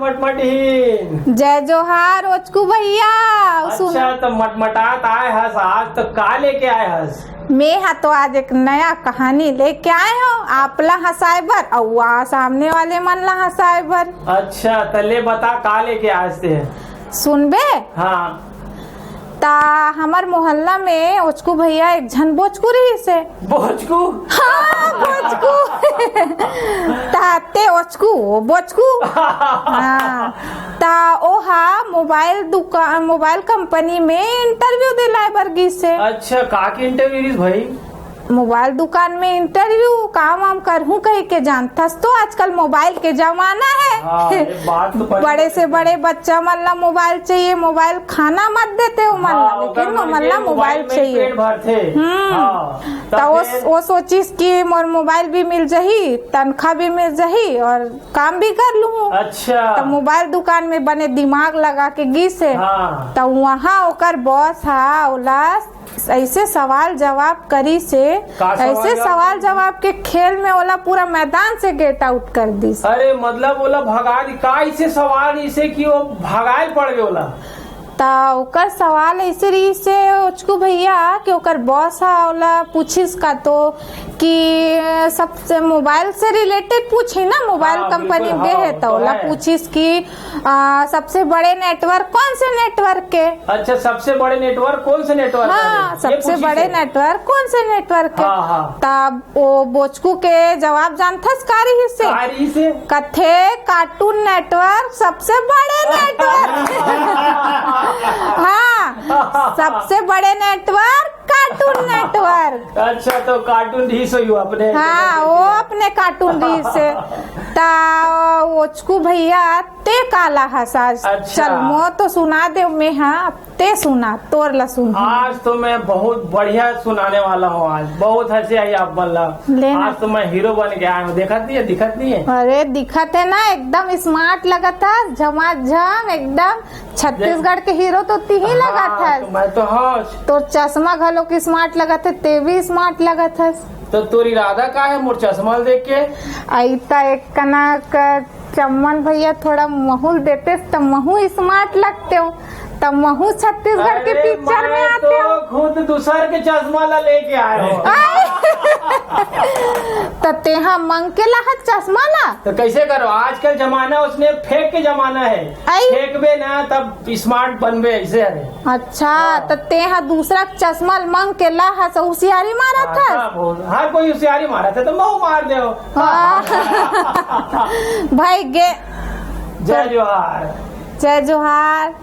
मटमटीन। जय जोहार ओचकू भैया। अच्छा तो मटमटात आए हस आज, तो का लेके आए हस? मैं तो आज एक नया कहानी लेके आए हो, आपला हंसाए बर और सामने वाले मन ला हंसाए बर। अच्छा तो ले बता का लेके आए थे? सुनबे? हाँ। ता हमार मोहल्ला में ओचकू भैया एक झन बोचकू रही से। बोचकू? हाँ बोचकू। ताते ओचकू बोचकू। हाँ ता ओहा मोबाइल कंपनी में इंटरव्यू दिलाए बर गी से। अच्छा का की इंटरव्यू भाई? मोबाइल दुकान में इंटरव्यू काम वाम करहूं कहीं के जानथस तो आजकल मोबाइल के जमाना है। हाँ, बात तो बड़े से बड़े बच्चा मन ला मोबाइल चाहिए, मोबाइल खाना मत देते हो मन ला, लेकिन मन ला मोबाइल चाहिए। तो वो सोचिस कि मोर मोबाइल भी मिल जाही, तनख्वाह भी मिल जाही और काम भी कर लूँ। अच्छा तो मोबाइल दुकान में बने दिमाग लगा के गी से। तो वहाँ ओकर बॉस हा ओला ऐसे सवाल जवाब करी से, ऐसे सवाल जवाब के खेल में ओला पूरा मैदान से गेट आउट कर दी। अरे मतलब ओला भगा दी का? ऐसे सवाल इसे कि वो भगायल पड़ गए ओला? ता ओकर सवाल ऐसे रही से ओचकू भैया कि ओकर बॉस हा ओला पूछिस का तो कि सबसे मोबाइल से रिलेटेड पूछी ना, मोबाइल कंपनी में है तो ओला पूछिस कि सबसे बड़े नेटवर्क कौन से नेटवर्क के? अच्छा सबसे बड़े नेटवर्क कौन से नेटवर्क? हाँ सबसे बड़े नेटवर्क कौन से नेटवर्क के? तब वो बोचकू के जवाब जानथस कारी से कथे कार्टून नेटवर्क सबसे बड़े नेटवर्क। हाँ सबसे बड़े नेटवर्क कार्टून नेटवर्क। अच्छा तो कार्टून ढी से अपने? हाँ वो अपने कार्टून ढी से। ता ओचकू भैया ते काला हसास। अच्छा। चल मो तो सुना दे मैं, हाँ ते सुना तोर ला सुन। आज तो मैं बहुत बढ़िया सुनाने वाला हूँ, आज बहुत हंसी आई आप बल्ला। आज तो मैं हीरो बन गया हूँ, दिखत नहीं है? अरे दिखत है ना, एकदम स्मार्ट लगा था, झमाझम एकदम छत्तीसगढ़ के हीरो तो ही लगा था। तो मैं तो हाँ तो चश्मा घलो की स्मार्ट लगा था, ते भी स्मार्ट लगा था। तो तोर इरादा का है मोर चश्मा देख के? ऐसा एक कनक चम्मन भैया थोड़ा महूल देते तब महू स्मार्ट लगते हो, तब महू छत्तीसगढ़ के पिक्चर में आते हो। तो खुद दूसर के चश्मा ला लेके आए हो। तो तेहा मंग के ला चश्मा ला तो कैसे करो? आजकल जमाना उसने फेंक के जमाना है, फेंकबे ना तब स्मार्ट बनबे ऐसे है। अच्छा तो तेहा दूसरा चश्मा मंग के ला होशियारी मारा था? हर कोई होशियारी मारा था तो मैं मार दे भाई गे। जय जोहार। जय जोहार।